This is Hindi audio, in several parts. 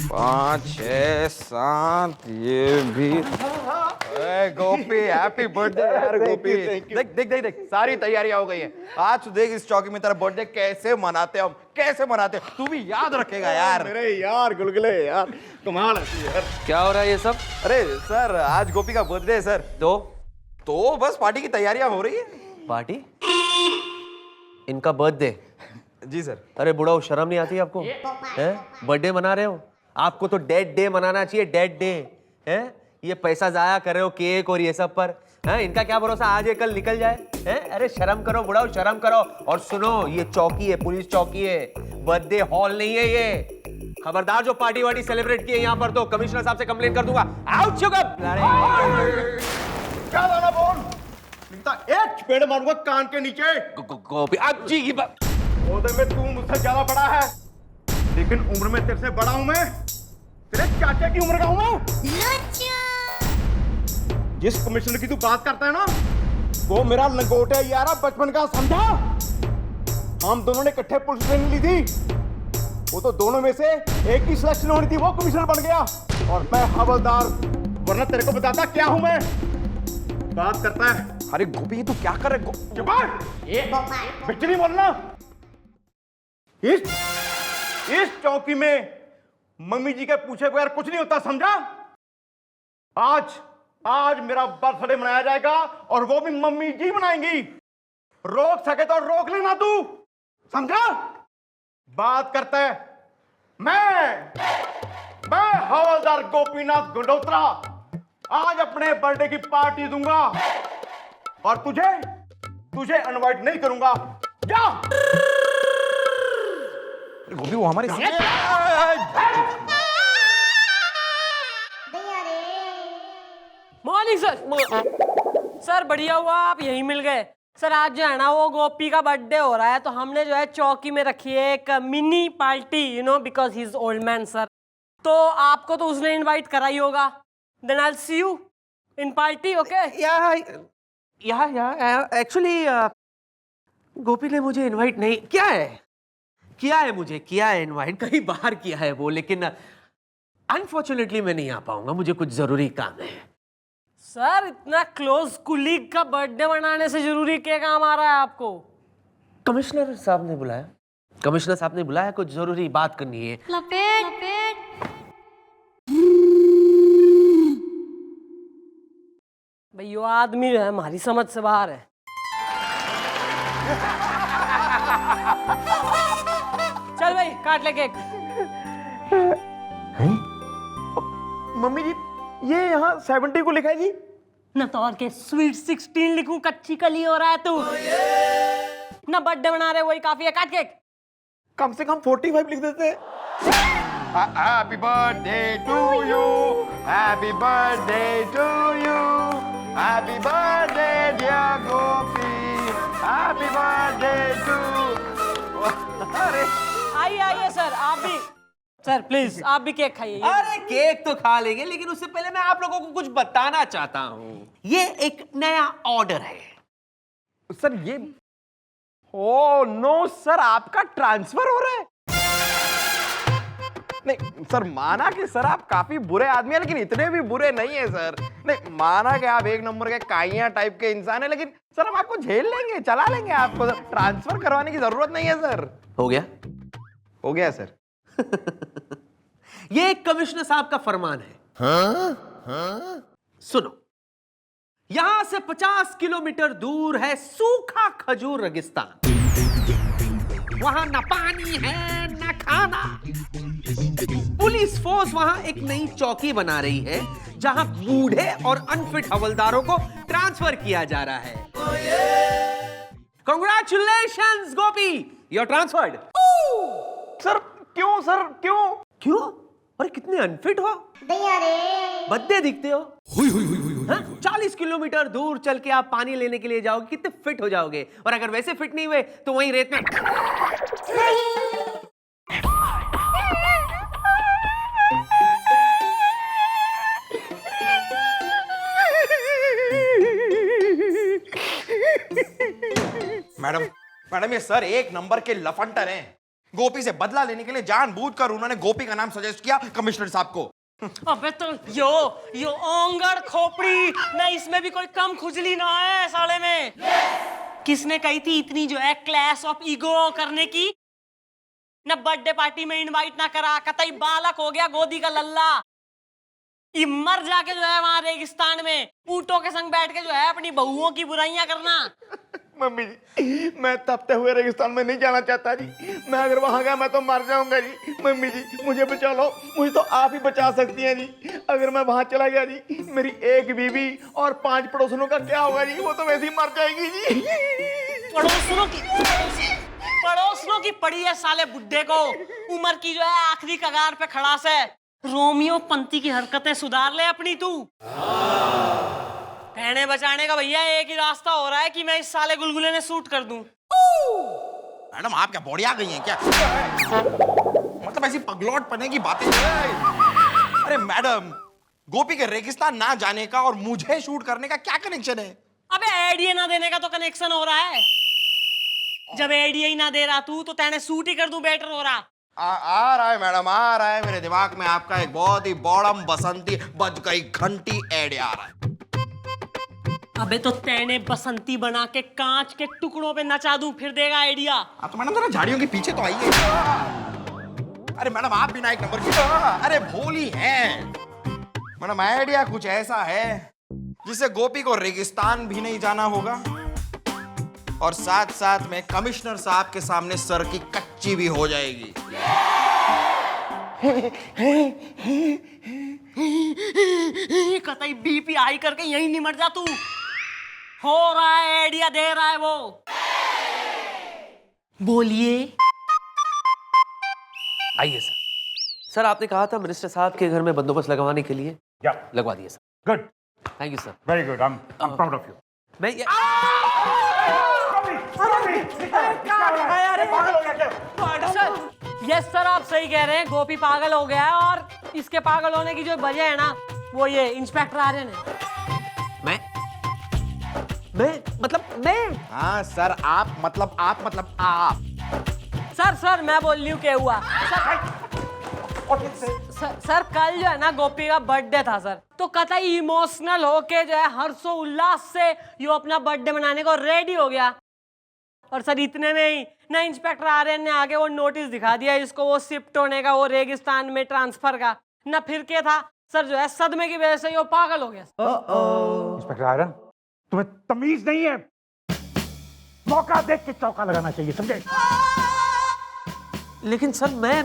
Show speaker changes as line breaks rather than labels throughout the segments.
पाँच छः सात ये भी। गोपी हैप्पी बर्थडे यार गोपी। देख देख देख देख सारी तैयारियां हो गई हैं। आज देख इस चौकी में तेरा बर्थडे कैसे मनाते हम, कैसे मनाते तू भी याद रखेगा यार।
मेरे यार गुलगुले यार कमाल है यार।
क्या हो रहा है ये सब?
अरे सर आज गोपी का बर्थडे है सर। तो बस पार्टी की तैयारियां हो रही है।
पार्टी? इनका बर्थडे?
जी सर।
अरे बुढ़ाओ शर्म नहीं आती आपको? हैं? बर्थडे मना रहे हो? आपको तो डेड डे मनाना चाहिए, डेड डे। हैं? ये पैसा जाया कर रहे हो केक और ये सब पर। हैं? इनका क्या भरोसा आज ये कल निकल जाए? हैं? अरे शर्म करो बुढ़ाओ, शर्म करो। और सुनो, ये चौकी है, पुलिस चौकी है, बर्थडे हॉल नहीं है ये। खबरदार जो पार्टी वार्टी सेलिब्रेट किए यहाँ पर तो कमिश्नर साहब से कंप्लेन कर दूंगा। Out sugar.
क्या गाना बोल? एक चपेड़ मारूंगा कान के नीचे।
गोपी अब जी की बात।
ओदे में तू मुझसे ज्यादा बड़ा है, लेकिन उम्र में तेरे से बड़ा हूं मैं। तेरे चाचा की उम्र का हूं मैं। जिस कमिश्नर की तू बात करता है ना, वो मेरा लंगोट है यारा, बचपन का, समझा? हम दोनों ने इकट्ठे पुलिस ट्रेनिंग ली थी। वो तो दोनों में से एक की सिलेक्शन होनी थी, वो कमिश्नर बन गया और मैं हवलदार। वरना तेरे को बताता क्या हूं मैं। बात करता है।
अरे गोपी तू क्या कर रहे?
चुप बिच्ची नहीं बोलना। इस चौकी में मम्मी जी के पूछे बगैर कुछ नहीं होता, समझा? आज मेरा बर्थडे मनाया जाएगा और वो भी मम्मी जी मनाएंगी। रोक सके तो रोक लेना तू, समझा? बात करता है मैं हवलदार गोपीनाथ गुंडोत्रा आज अपने बर्थडे की पार्टी दूंगा और तुझे इनवाइट नहीं करूंगा। जा।
गोपी वो हमारे
मॉर्निंग सर। सर बढ़िया हुआ आप यहीं मिल गए। सर आज जो है ना वो गोपी का बर्थडे हो रहा है, तो हमने जो है चौकी में रखी है एक mini party, you know, because he is old man sir. तो आपको तो उसने इनवाइट करा ही होगा। Then I will see you in party, okay?
Actually Gopi ने मुझे इनवाइट नहीं किया है इनवाइट, कहीं बाहर किया है वो, लेकिन अनफॉर्चुनेटली मैं नहीं आ पाऊंगा, मुझे कुछ जरूरी काम है।
सर इतना क्लोज कुलीग का बर्थडे मनाने से जरूरी क्या काम आ रहा है आपको?
कमिश्नर साहब ने बुलाया, कुछ जरूरी बात करनी है।
लपेट
भाई यो आदमी जो है हमारी समझ से बाहर है। चल भाई काट ले केक।
मम्मी जी ये यहाँ 70 को लिखा है जी।
न तो और के स्वीट 16 लिखूं, कच्ची कली हो रहा है तू। न बर्थडे मना रहे वही काफी है, काट केक।
कम से कम 45 लिख देते हैं।
Happy birthday to you, happy birthday to you, happy birthday dear Gopi, happy birthday to. अरे
आइए सर, आप भी सर प्लीज आप भी केक खाइए।
अरे केक तो खा लेंगे, लेकिन उससे पहले मैं आप लोगों को कुछ बताना चाहता हूँ। ये एक नया ऑर्डर है
सर। ये ओ नो सर, आपका ट्रांसफर हो रहा है? नहीं सर, माना कि सर आप काफी बुरे आदमी हैं, लेकिन इतने भी बुरे नहीं है सर। नहीं माना कि आप एक नंबर के काइया टाइप के इंसान हैं, लेकिन सर हम आपको झेल लेंगे, चला लेंगे आपको। ट्रांसफर करवाने की जरूरत नहीं है सर।
हो गया
सर।
ये कमिश्नर साहब का फरमान है। सुनो, यहां से 50 किलोमीटर दूर है सूखा खजूर रेगिस्तान। वहां न पानी है न खाना। पुलिस फोर्स वहां एक नई चौकी बना रही है, जहां बूढ़े और अनफिट हवलदारों को ट्रांसफर किया जा रहा है। Congratulations Gopi, you are transferred.
Sir क्यों
क्यों? अरे कितने अनफिट हो, बद्दे दिखते हो। 40 किलोमीटर दूर चल के आप पानी लेने के लिए जाओगे, कितने फिट हो जाओगे। और अगर वैसे फिट नहीं हुए तो वहीं रेत में।
मैडम ये सर एक नंबर के लफंटर हैं। गोपी से बदला लेने के लिए जानबूझकर उन्होंने गोपी का नाम सजेस्ट किया कमिश्नर साहब को।
अबे तो यो ओंगड़ खोपड़ी ना, इसमें भी कोई कम खुजली ना है साले में। किसने कही थी इतनी जो है क्लैश ऑफ ईगो करने की? न बर्थडे पार्टी में इनवाइट ना करा, कतई बालक हो गया गोदी का लल्ला। ये मर जाके जो है वहां रेगिस्तान में ऊंटों के संग बैठ के जो है अपनी बहुओं की बुराइयां करना।
मम्मी जी, मैं तपते हुए रेगिस्तान में नहीं जाना चाहता जी। मैं अगर वहां गया मैं तो मर जाऊंगा जी। मम्मी जी मुझे बचा लो, मुझे तो आप ही बचा सकती हैं जी। अगर मैं वहां चला गया जी, मेरी एक बीवी और 5 पड़ोसनों का क्या होगा जी? वो तो वैसे ही मर जाएगी जी।
पड़ोसनों की पड़ी है साले बुड्ढे को। उम्र की जो है आखिरी कगार पे खड़ा से। रोमियो पंती की हरकतें सुधार ले अपनी तू। कहने बचाने का भैया एक ही रास्ता हो रहा है कि मैं इस साले गुलगुले ने सूट कर दूं।
मैडम आप क्या बॉडी आ गई हैं क्या? मतलब ऐसी पगलौट पने की बातें। अरे मैडम, गोपी के रेगिस्तान ना जाने का और मुझे शूट करने का क्या कनेक्शन है?
अबे आइडिया ना देने का तो कनेक्शन हो रहा है। जब आइडिया ही ना दे रहा तू तो तेने सूट ही कर दूं, बेटर हो रहा।
आ रहा है मैडम, आ रहा है मेरे दिमाग में आपका एक बहुत ही बौड़म बसंती बज गई घंटी आइडिया आ रहा है।
अबे तो तेने बसंती बना के कांच के टुकड़ों पे नचा दूं, फिर देगा आइडिया।
आप तो मैडम जरा झाड़ियों के पीछे तो आइए। अरे मैडम आप भी ना एक नंबर की अरे भोली हैं। मैडम आइडिया कुछ ऐसा है जिससे गोपी को रेगिस्तान भी नहीं जाना होगा और साथ साथ में कमिश्नर साहब के सामने सर की कच्ची भी हो जाएगी।
कतई बीपी हाई करके यहीं निमट जा तू। हो रहा है आइडिया दे रहा है वो। बोलिए।
आइए सर। सर आपने कहा था मिनिस्टर साहब के घर में बंदोबस्त लगवाने के लिए। लगवा दिए sir.
Good,
thank you sir.
Very good, I am proud of you.
मैं
यस सर, आप सही कह रहे हैं। गोपी पागल हो गया है और इसके पागल होने की जो वजह है ना, वो ये इंस्पेक्टर आर्यन है। मैं
हाँ सर, आप मतलब आप।
सर मैं बोल रही हूँ क्या हुआ। सर कल जो है ना गोपी का बर्थडे था सर, तो कतई इमोशनल होके जो है हर्षो उल्लास से यो अपना बर्थडे मनाने को रेडी हो गया। और सर इतने में ही ना इंस्पेक्टर आर्यन ने आगे वो नोटिस दिखा दिया इसको, वो शिफ्ट होने का, वो रेगिस्तान में ट्रांसफर का। ना फिर क्या था सर, जो है सदमे की वजह से वो पागल हो गया।
इंस्पेक्टर आयरन, तुम्हें तमीज नहीं है। मौका देख के चौका लगाना चाहिए, समझे?
लेकिन सर मैं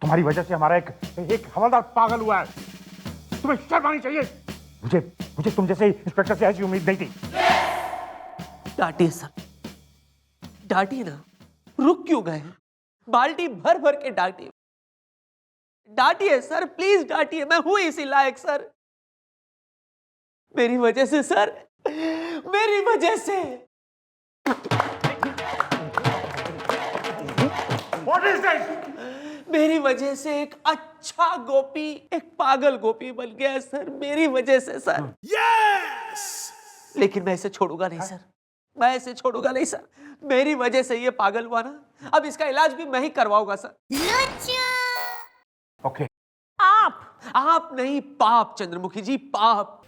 तुम्हारी वजह से हमारा एक हवलदार पागल हुआ है। तुम्हें शर्म आनी चाहिए। मुझे तुम जैसे इंस्पेक्टर से ऐसी उम्मीद नहीं थी।
डांटिए सर, डांटिए ना। रुक क्यों गए? बाल्टी भर भर के डांटिए सर, प्लीज डांटिए। मैं हूं इसी लायक सर। मेरी वजह से सर, मेरी वजह से।
What is this?
मेरी वजह से एक अच्छा गोपी एक पागल गोपी बन गया सर, मेरी वजह से सर।
Yes!
लेकिन मैं इसे छोड़ूंगा नहीं सर, मैं इसे छोड़ूंगा नहीं सर। मेरी वजह से ये पागल हुआ ना, अब इसका इलाज भी मैं ही करवाऊंगा सर।
Okay.
आप नहीं, पाप चंद्रमुखी जी, पाप।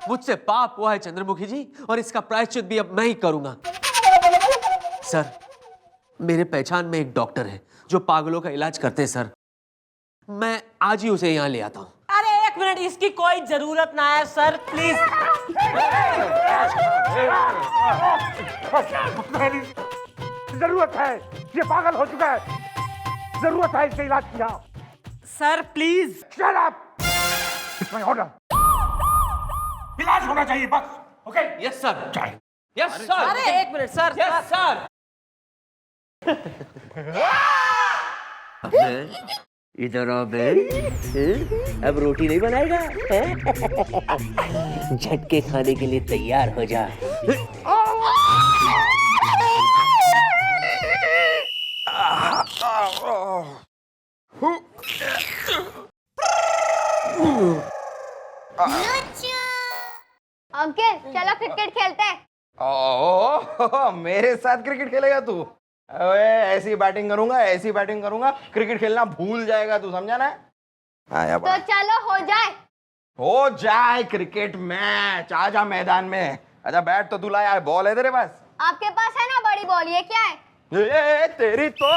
मुझसे पाप हुआ है चंद्रमुखी जी, और इसका प्रायश्चित भी अब मैं ही करूंगा। सर मेरे पहचान में एक डॉक्टर है जो पागलों का इलाज करते हैं सर। मैं आज ही उसे यहाँ ले आता हूँ।
अरे एक मिनट, इसकी कोई जरूरत ना है सर, प्लीज।
जरूरत है, ये पागल हो चुका है। जरूरत है इसके इलाज की। यहाँ
sir please.
Shut up! It's my order. इलाज होना चाहिए बस। ओके?
Yes sir.
चाहिए।
Yes sir.
अरे एक मिनट सर।
Yes sir. इधर आ बे। अब रोटी नहीं बनाएगा? झटके खाने के लिए तैयार हो जा।
अंकल चलो क्रिकेट खेलते हैं।
मेरे साथ क्रिकेट खेलेगा तू? अबे ऐसी बैटिंग करूंगा, क्रिकेट खेलना भूल जाएगा तू, समझा ना? आया
तो चलो
हो जाए क्रिकेट मैच। आजा मैदान में, आजा। बैट तो तू लाया है, बॉल है तेरे पास?
आपके पास है ना बड़ी बॉल, ये क्या है?
तेरी तो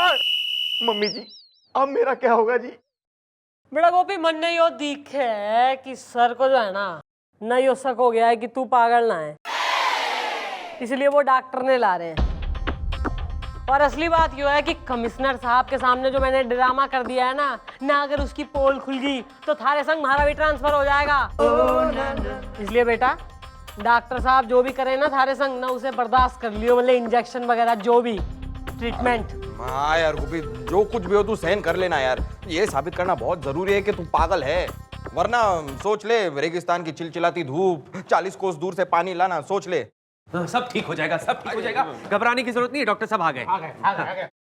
मम्मी जी अब मेरा क्या होगा जी?
बेटा गोपी, मन ने यो दिखे है कि सर को जो है ना नहीं हो शक हो गया है कि तू पागल ना है, इसलिए वो डॉक्टर ने ला रहे हैं। और असली बात यो है कि कमिश्नर साहब के सामने जो मैंने ड्रामा कर दिया है ना अगर उसकी पोल खुल गई तो थारे संग हमारा भी ट्रांसफर हो जाएगा। इसलिए बेटा डॉक्टर साहब जो भी करे ना थारे संग ना, उसे बर्दाश्त कर लियो, मतलब इंजेक्शन वगैरह जो भी ट्रीटमेंट।
हाँ यार गोपी, जो कुछ भी हो तू सहन कर लेना यार। ये साबित करना बहुत जरूरी है कि तू पागल है, वरना सोच ले रेगिस्तान की चिलचिलाती धूप, 40 कोस दूर से पानी लाना, सोच ले।
सब ठीक हो जाएगा, सब ठीक हो जाएगा, घबराने की जरूरत नहीं है। डॉक्टर साहब आ गए।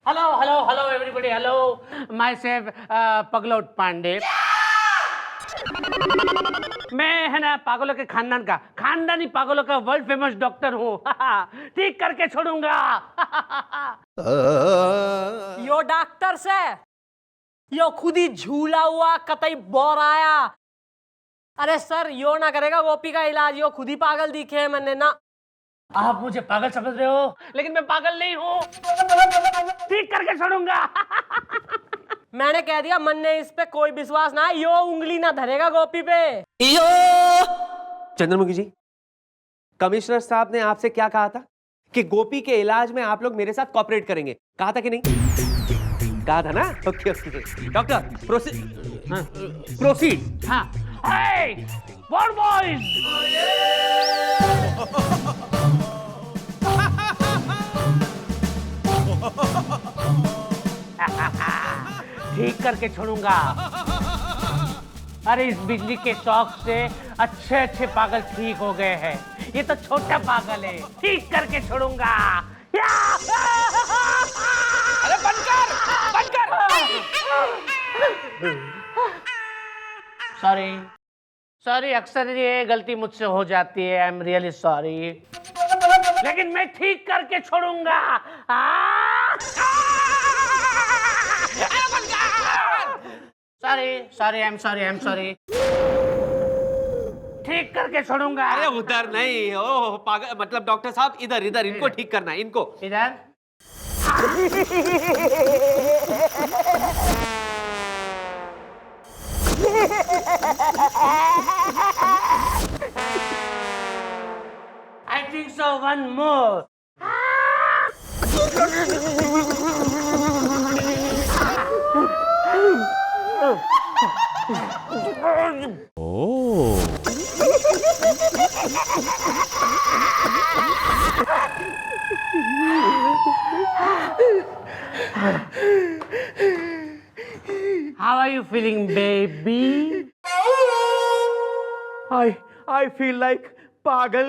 Hello everybody, hello myself Paglot Pandey. मैं है ना पागलों के खानदानी पागलों का वर्ल्ड फेमस डॉक्टर हूँ। ठीक करके छोड़ूंगा।
यो डॉक्टर से यो खुद ही झूला हुआ कतई बोर आया। अरे सर यो ना करेगा गोपी का इलाज, यो खुद ही पागल दिखे है मैंने ना।
आप मुझे पागल समझ रहे हो, लेकिन मैं पागल नहीं हूँ। ठीक करके छोड़ूंगा।
मैंने कह दिया, मन ने इस पे कोई विश्वास ना, यो उंगली ना धरेगा गोपी पे।
चंद्रमुखी जी, कमिश्नर साहब ने आपसे क्या कहा था कि गोपी के इलाज में आप लोग मेरे साथ कोऑपरेट करेंगे, कहा था कि नहीं? कहा था ना? Okay okay doctor proceed.
हाँ, hey, born boys! ठीक करके छोड़ूंगा। अरे इस बिजली के शॉक से अच्छे पागल ठीक हो गए हैं, ये तो छोटा पागल है। ठीक करके छोड़ूंगा।
अरे बंद कर।
सॉरी, अक्सर ये गलती मुझसे हो जाती है। आई एम रियली सॉरी, लेकिन मैं ठीक करके छोड़ूंगा। Sorry, I am sorry. ठीक करके छोड़ूंगा।
अरे उधर नहीं, ओ पागल, मतलब डॉक्टर साहब इधर इनको ठीक करना है, इनको
इधर। I think so. One more. How are you feeling, baby?
I feel like पागल।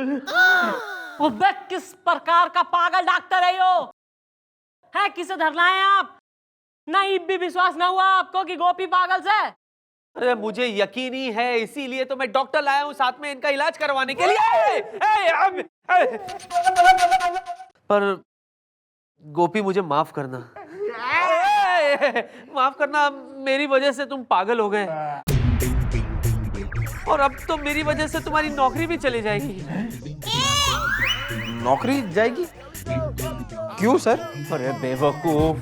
अबे किस प्रकार का पागल डॉक्टर है यो? है किसे धरना है आप? नहीं भी विश्वास ना हुआ आपको कि गोपी पागल से?
अरे मुझे यकीन ही है, इसीलिए तो मैं डॉक्टर लाया हूं साथ में इनका इलाज करवाने के लिए। पर गोपी मुझे माफ करना, माफ करना, मेरी वजह से तुम पागल हो गए और अब तो मेरी वजह से तुम्हारी नौकरी भी चली जाएगी।
नौकरी जाएगी? क्यों सर?
अरे बेवकूफ,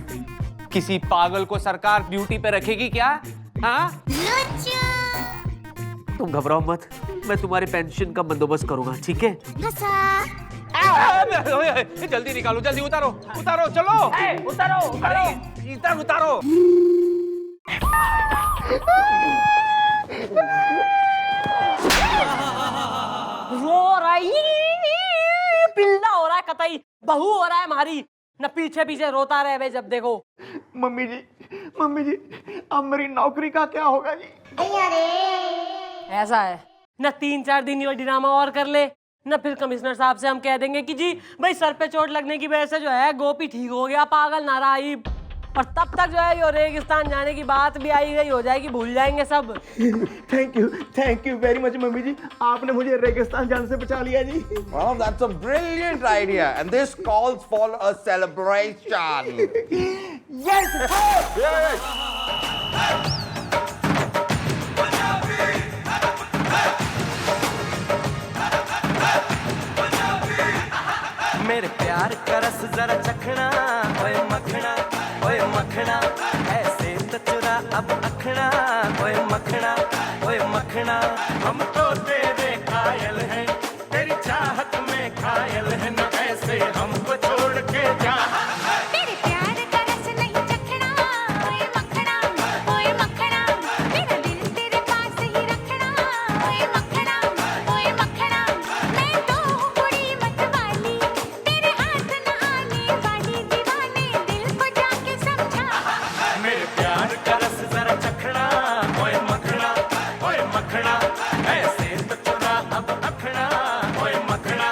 किसी पागल को सरकार ड्यूटी पे रखेगी क्या? हाँ? तुम घबराओ मत, मैं तुम्हारे पेंशन का बंदोबस्त करूंगा, ठीक है? जल्दी निकालो, जल्दी उतारो, चलो।
उतारो।
इधर उतारो।
रो रही, पिल्ला हो रहा है कतई, बहू हो रहा है हमारी, न पीछे पीछे रोता रहे भाई जब देखो।
मम्मी जी अब मेरी नौकरी का क्या होगा जी?
ऐसा है न 3-4 दिन ये ड्रामा और कर ले, न फिर कमिश्नर साहब से हम कह देंगे कि जी भाई सर पे चोट लगने की वजह से जो है गोपी ठीक हो गया, पागल ना रहा। और तब तक जो है ये रेगिस्तान जाने की बात भी आई गई हो जाएगी, भूल जाएंगे सब।
Thank you very much mummy ji, आपने मुझे रेगिस्तान जाने से बचा लिया जी।
Well, that's a brilliant idea, and this calls for a celebration.
Yes
Yes.
मेरे प्यार का रस जरा चखना, ओए मखना, ऐसे तो चुरा अब अखना, ओए मखना, हम तो तेरे कायल हैं, तेरी चाहत में घायल हैं, न ऐसे हमको छोड़ के जा।
तेरे प्यार का रस नहीं चखना, ओए मखना, मेरा दिल तेरे पास ही रखना, ओए मखना, मैं तो हूँ कुड़ी मतवाली, तेरे हाथ न आने वाली, दीवाने दिल को जाके समझा।
मेरे प्यार का रस जरा चखना, ओए मखना, ऐसे तो चुरा अब अखना, ओए मखना।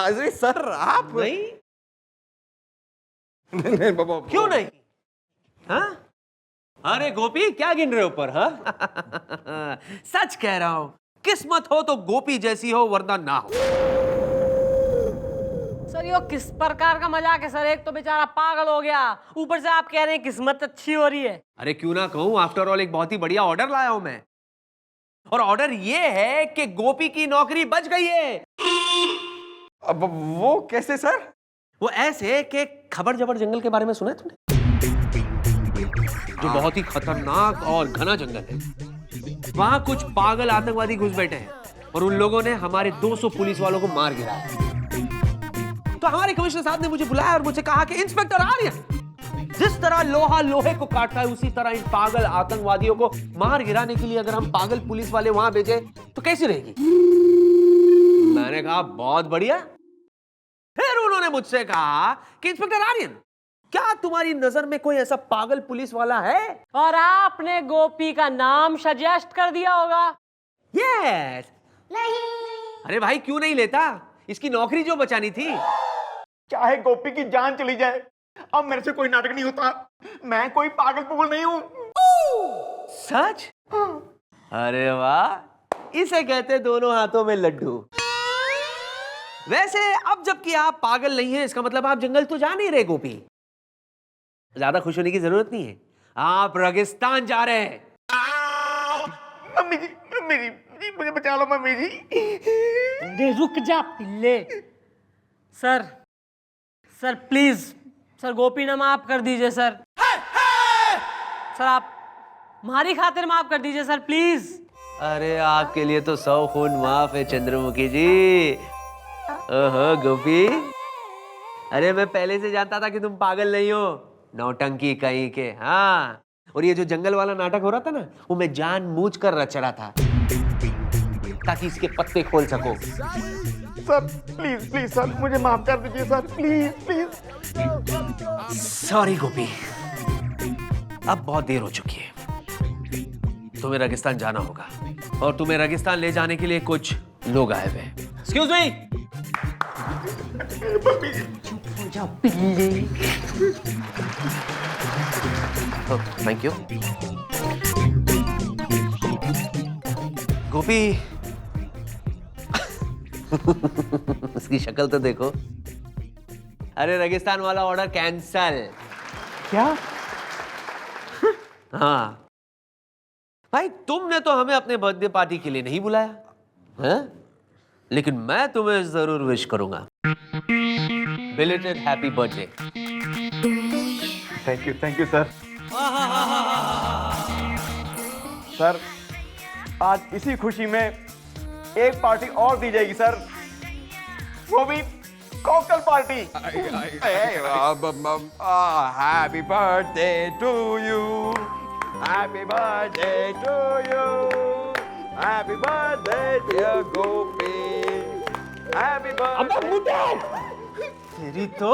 अरे सर आप
नहीं,
नहीं बाबा
क्यों नहीं? हाँ? अरे गोपी क्या गिन रहे हो ऊपर? हाँ? सच कह रहा हूं, किस्मत हो तो गोपी जैसी हो, वरना ना हो।
सर ये किस प्रकार का मजाक है सर? एक तो बेचारा पागल हो गया, ऊपर से आप कह रहे हैं किस्मत अच्छी हो रही है।
अरे क्यों ना कहूं, आफ्टर ऑल एक बहुत ही बढ़िया ऑर्डर लाया हूं मैं, और ऑर्डर ये है कि गोपी की नौकरी बच गई है।
अब वो कैसे सर?
वो ऐसे कि खबर जबर जंगल के बारे में सुना है तुमने? जो बहुत ही खतरनाक और घना जंगल है। वहां कुछ पागल आतंकवादी घुस बैठे हैं और उन लोगों ने हमारे 200 पुलिस वालों को मार गिराया। तो हमारे कमिश्नर साहब ने मुझे बुलाया और मुझे कहा कि इंस्पेक्टर आर्यन, जिस तरह लोहा लोहे को काटता है उसी तरह इन पागल आतंकवादियों को मार गिराने के लिए अगर हम पागल पुलिस वाले वहां भेजे तो कैसी रहेगी? मैंने कहा बहुत बढ़िया। फिर उन्होंने मुझसे कहा कि इंस्पेक्टर आर्यन, क्या तुम्हारी नजर में कोई ऐसा पागल पुलिस वाला है?
और आपने गोपी का नाम सजेस्ट कर दिया होगा।
यस। अरे भाई क्यों नहीं लेता, इसकी नौकरी जो बचानी थी।
चाहे गोपी की जान चली जाए, अब मेरे से कोई नाटक नहीं होता। मैं कोई पागल पुगल नहीं हूं।
सच? अरे वाह, इसे कहते दोनों हाथों में लड्डू। वैसे अब जबकि आप पागल नहीं हैं, इसका मतलब आप जंगल तो जा नहीं रहे गोपी। ज्यादा खुश होने की जरूरत नहीं है, आप रेगिस्तान जा रहे हैं।
मम्मी जी, मुझे बचा लो मम्मी जी।
अरे रुक जा पिल्ले। सर प्लीज, सर गोपी ना माफ कर दीजिए सर। सर आप हमारी खातिर माफ कर दीजिए सर, प्लीज।
अरे आपके लिए तो 100 खून माफ है चंद्रमुखी जी। ओहो गोपी, अरे मैं पहले से जानता था कि तुम पागल नहीं हो, नौटंकी कहीं के। हाँ, और ये जो जंगल वाला नाटक हो रहा था ना, वो मैं जानबूझकर रचड़ा था ताकि इसके पत्ते खोल सको।
सर प्लीज सर, मुझे माफ कर दीजिए सर, प्लीज।
सॉरी गोपी, अब बहुत देर हो चुकी है, तुम्हें रेगिस्तान जाना होगा और तुम्हें रेगिस्तान ले जाने के लिए कुछ लोग आए हुए हैं। Excuse me. Thank you. Gopi उसकी शक्ल तो देखो। अरे रेगिस्तान वाला ऑर्डर कैंसल।
क्या?
हाँ भाई, तुमने तो हमें अपने बर्थडे पार्टी के लिए नहीं बुलाया है? लेकिन मैं तुम्हें जरूर विश करूंगा। Belated happy birthday.
Thank you sir. Sir आज इसी खुशी में एक पार्टी और दी जाएगी सर, वो भी cocktail party.
Happy birthday to you. Happy birthday to you. Happy birthday dear Gopi. Happy birthday.
तेरी तो